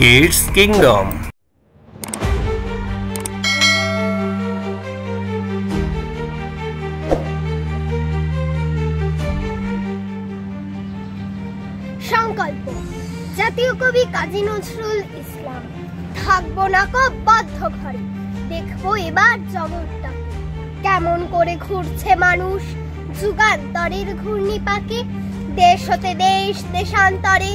Kids kingdom. সংকল্প। জাতীয় কবি কাজী নজরুল ইসলাম। থাকবো না বদ্ধ ঘরে, দেখবো এবার জগৎটা কেমন করে ঘুরছে মানুষ যুগান্তরের ঘূর্ণিপাকে। দেশ হতে দেশ, দেশান্তরে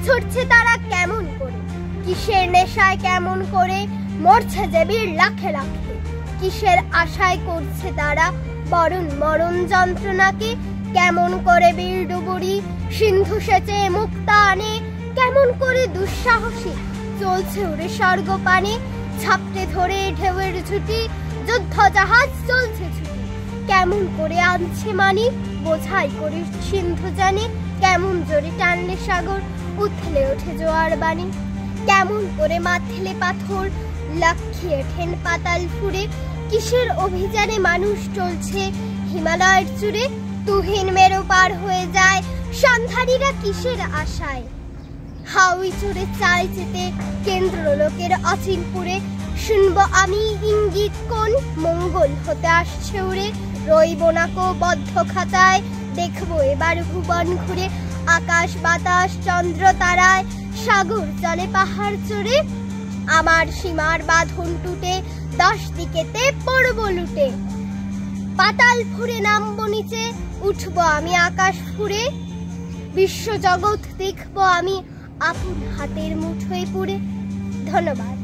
ছুটছে তারা কেমন করে, কিসের নেশায় কেমন করে মরছে যে বীর লাখে লাখে। কিসের আশায় করছে তারা বরণ মরণ যন্ত্রণাকে, কেমন করে বীর ডুবুরি সিন্ধু সেচে মুক্তা আনে। কেমন করে দুঃসাহসী চলছে উড়ে স্বর্গ পানে, ছাপতে ধরে ঢেউয়ের ছুটি যুদ্ধ জাহাজ চলছে ছুটি। কেমন করে আনছে মানি বোঝাই করে সিন্ধু জানে, কেমন জোরে টানলে সাগর উথলে ওঠে জোয়ার বাণী। কেমন করে মাথলে পাথর লাখিয়ে ঠেন পাতাল ফুরে, কিসের অভিযানে মানুষ চলছে হিমালয়ের চূড়ে। তুহিন মেরু পার হয়ে যায় সন্ধানীরা কিসের আশায়, হাউই চড়ে চাল যেতে কেন্দ্র লোকের অচিনপুরে। শুনবো আমি ইঙ্গিত কোন মঙ্গল হতে আসছে উড়ে, রইব না বদ্ধ খাতায় দেখবো এবার ভুবন ঘুরে। আকাশ বাতাস চন্দ্র তারায় সাগর চলে পাহাড় চড়ে, আমার সীমার বাঁধন টুটে 10 দিকেতে পড়বো লুটে। পাতাল ফুরে নামবো নিচে, উঠবো আমি আকাশ ফুরে, বিশ্ব জগৎ দেখবো আমি আপন হাতের মুঠোয় পুরে। ধন্যবাদ।